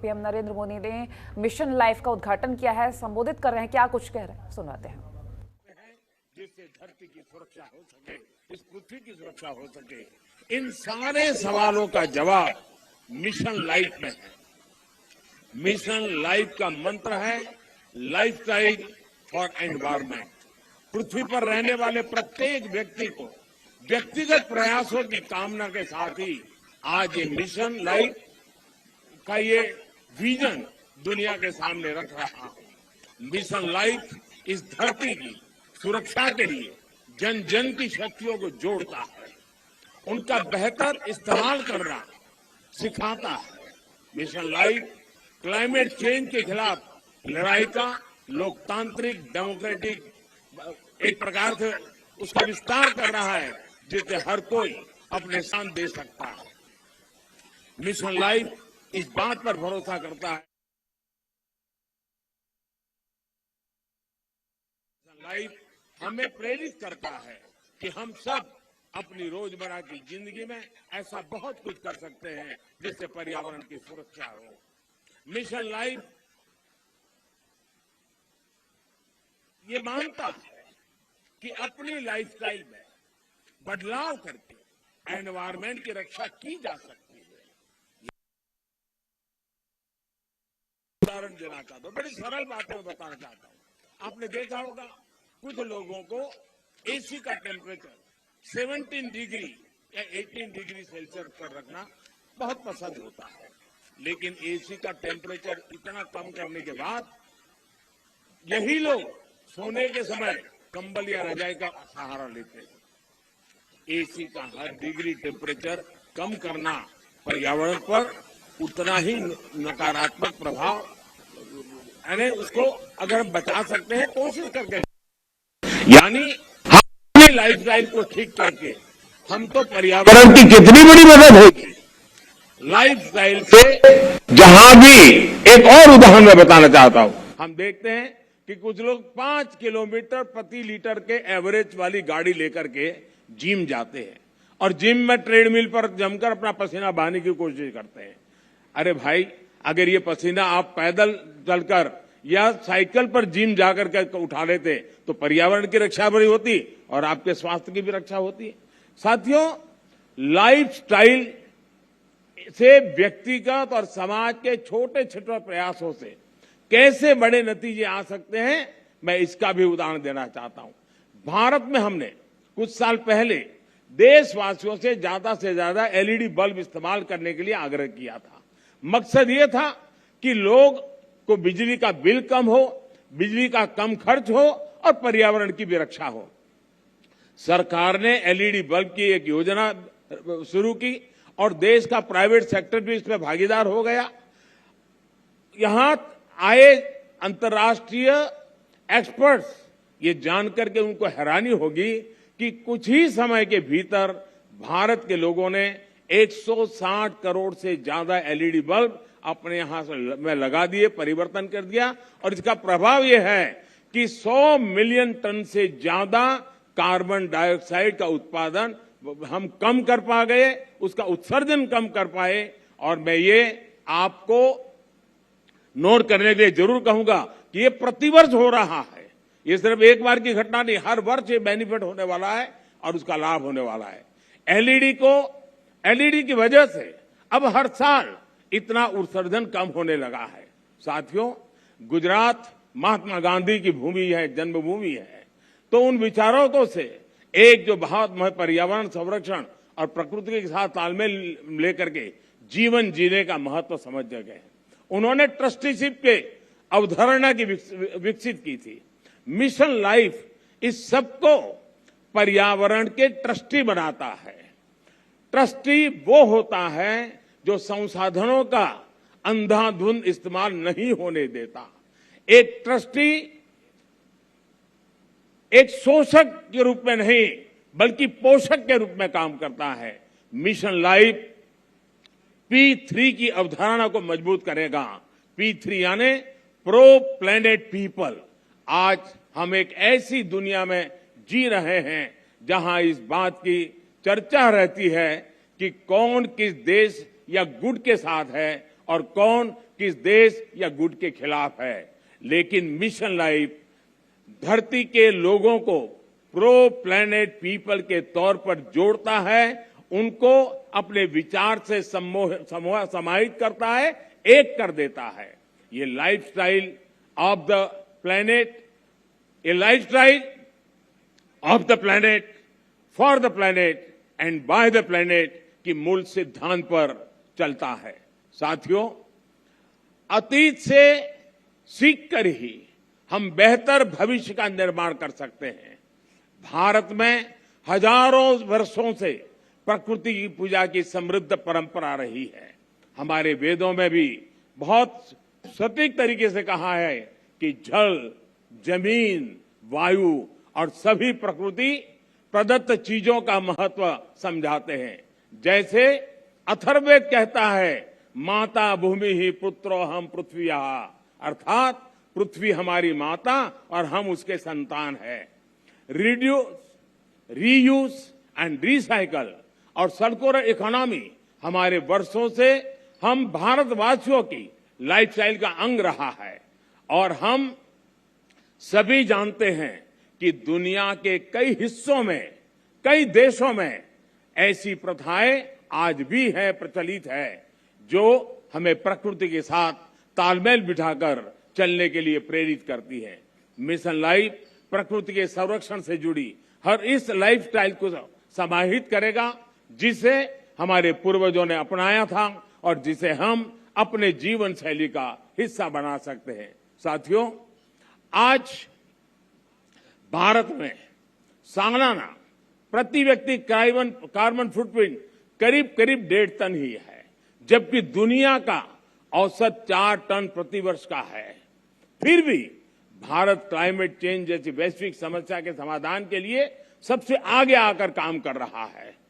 PM Narendra Modi ने mission life का उद्घाटन किया है, संबोधित कर रहे हैं, क्या कुछ कह रहे हैं सुनाते हैं। जिससे धरती की सुरक्षा हो सके, इस पृथ्वी की सुरक्षा हो सके, इन सारे सवालों का जवाब मिशन लाइफ में है। मिशन लाइफ का मंत्र है लाइफस्टाइल फॉर एनवायरमेंट। पृथ्वी पर रहने वाले प्रत्येक व्यक्ति को व्यक्तिगत प्रयासों की कामना के साथ ही आज ये मिशन लाइफ का ये विजन दुनिया के सामने रख रहा है। मिशन लाइफ इस धरती की सुरक्षा के लिए जन जन की शक्तियों को जोड़ता है, उनका बेहतर इस्तेमाल करना सिखाता है। मिशन लाइफ क्लाइमेट चेंज के खिलाफ लड़ाई का लोकतांत्रिक डेमोक्रेटिक एक प्रकार से उसका विस्तार कर रहा है, जिससे हर कोई अपने स्थान दे सकता है। मिशन लाइफ इस बात पर भरोसा करता है, मिशन लाइफ हमें प्रेरित करता है कि हम सब अपनी रोजमर्रा की जिंदगी में ऐसा बहुत कुछ कर सकते हैं जिससे पर्यावरण की सुरक्षा हो। मिशन लाइफ ये मानता है कि अपनी लाइफस्टाइल में बदलाव करके एनवायरमेंट की रक्षा की जा सकती है। उदाहरण देना चाहता हूं, बड़ी सरल बातें बताना चाहता हूं। आपने देखा होगा कुछ लोगों को एसी का टेम्परेचर 17 डिग्री या 18 डिग्री सेल्सियस पर रखना बहुत पसंद होता है, लेकिन एसी का टेम्परेचर इतना कम करने के बाद यही लोग सोने के समय कंबल या रजाई का सहारा लेते हैं। एसी का हर डिग्री टेम्परेचर कम करना पर्यावरण पर उतना ही नकारात्मक प्रभाव, यानी उसको अगर हम बचा सकते हैं कोशिश करके, यानी अपनी लाइफस्टाइल को ठीक करके हम तो पर्यावरण की कितनी बड़ी मदद होगी। लाइफस्टाइल से जहां भी एक और उदाहरण मैं बताना चाहता हूं, हम देखते हैं कि कुछ लोग 5 किलोमीटर प्रति लीटर के एवरेज वाली गाड़ी लेकर के जिम जाते हैं और जिम में ट्रेडमिल पर जमकर अपना पसीना बहाने की कोशिश करते हैं। अरे भाई, अगर ये पसीना आप पैदल चलकर या साइकिल पर जिम जाकर के उठा लेते तो पर्यावरण की रक्षा भी होती और आपके स्वास्थ्य की भी रक्षा होती। साथियों, लाइफस्टाइल से व्यक्तिगत और समाज के छोटे छोटे प्रयासों से कैसे बड़े नतीजे आ सकते हैं, मैं इसका भी उदाहरण देना चाहता हूं। भारत में हमने कुछ साल पहले देशवासियों से ज्यादा एलईडी बल्ब इस्तेमाल करने के लिए आग्रह किया था। मकसद ये था कि लोग को बिजली का बिल कम हो, बिजली का कम खर्च हो और पर्यावरण की भी रक्षा हो। सरकार ने एलईडी बल्ब की एक योजना शुरू की और देश का प्राइवेट सेक्टर भी इसमें भागीदार हो गया। यहां आए अंतर्राष्ट्रीय एक्सपर्ट्स ये जानकर के उनको हैरानी होगी कि कुछ ही समय के भीतर भारत के लोगों ने 160 करोड़ से ज्यादा एलईडी बल्ब अपने यहां में लगा दिए, परिवर्तन कर दिया। और इसका प्रभाव यह है कि 100 मिलियन टन से ज्यादा कार्बन डाइऑक्साइड का उत्पादन हम कम कर पा गए, उसका उत्सर्जन कम कर पाए। और मैं ये आपको नोट करने के लिए जरूर कहूंगा कि ये प्रतिवर्ष हो रहा है, ये सिर्फ एक बार की घटना नहीं, हर वर्ष ये बेनिफिट होने वाला है और उसका लाभ होने वाला है। एलईडी की वजह से अब हर साल इतना उत्सर्जन कम होने लगा है। साथियों, गुजरात महात्मा गांधी की भूमि है, जन्मभूमि है, तो उन विचारकों से एक जो बहुत पर्यावरण संरक्षण और प्रकृति के साथ तालमेल लेकर के जीवन जीने का महत्व समझ गए। उन्होंने ट्रस्टीशिप के अवधारणा की विकसित की थी। मिशन लाइफ इस सबको पर्यावरण के ट्रस्टी बनाता है। ट्रस्टी वो होता है जो संसाधनों का अंधाधुंध इस्तेमाल नहीं होने देता। एक ट्रस्टी एक शोषक के रूप में नहीं बल्कि पोषक के रूप में काम करता है। मिशन लाइफ P3 की अवधारणा को मजबूत करेगा। P3 यानी प्रो प्लेनेट पीपल। आज हम एक ऐसी दुनिया में जी रहे हैं जहां इस बात की चर्चा रहती है कि कौन किस देश या गुट के साथ है और कौन किस देश या गुट के खिलाफ है, लेकिन मिशन लाइफ धरती के लोगों को प्रो प्लैनेट पीपल के तौर पर जोड़ता है, उनको अपने विचार से समाहित करता है, एक कर देता है। ये लाइफस्टाइल ऑफ द प्लैनेट, ये lifestyle of the planet, for the planet and by the planet की मूल सिद्धांत पर चलता है। साथियों, अतीत से सीखकर ही हम बेहतर भविष्य का निर्माण कर सकते हैं। भारत में हजारों वर्षों से प्रकृति की पूजा की समृद्ध परंपरा रही है। हमारे वेदों में भी बहुत सटीक तरीके से कहा है कि जल, जमीन, वायु और सभी प्रकृति प्रदत्त चीजों का महत्व समझाते हैं। जैसे अथर्ववेद कहता है, माता भूमि ही पुत्रो हम पृथ्वीया, अर्थात पृथ्वी हमारी माता और हम उसके संतान हैं। रिड्यूस, रीयूज एंड रिसाइकल और सर्कुलर इकोनॉमी हमारे वर्षों से हम भारतवासियों की लाइफस्टाइल का अंग रहा है। और हम सभी जानते हैं कि दुनिया के कई हिस्सों में, कई देशों में ऐसी प्रथाएं आज भी है, प्रचलित है, जो हमें प्रकृति के साथ तालमेल बिठाकर चलने के लिए प्रेरित करती है। मिशन लाइफ प्रकृति के संरक्षण से जुड़ी हर इस लाइफस्टाइल को समाहित करेगा, जिसे हमारे पूर्वजों ने अपनाया था और जिसे हम अपने जीवन शैली का हिस्सा बना सकते हैं। साथियों, आज भारत में सालाना प्रति व्यक्ति कार्बन फुटप्रिंट करीब 1.5 टन ही है, जबकि दुनिया का औसत 4 टन प्रतिवर्ष का है। फिर भी भारत क्लाइमेट चेंज जैसी वैश्विक समस्या के समाधान के लिए सबसे आगे आकर काम कर रहा है।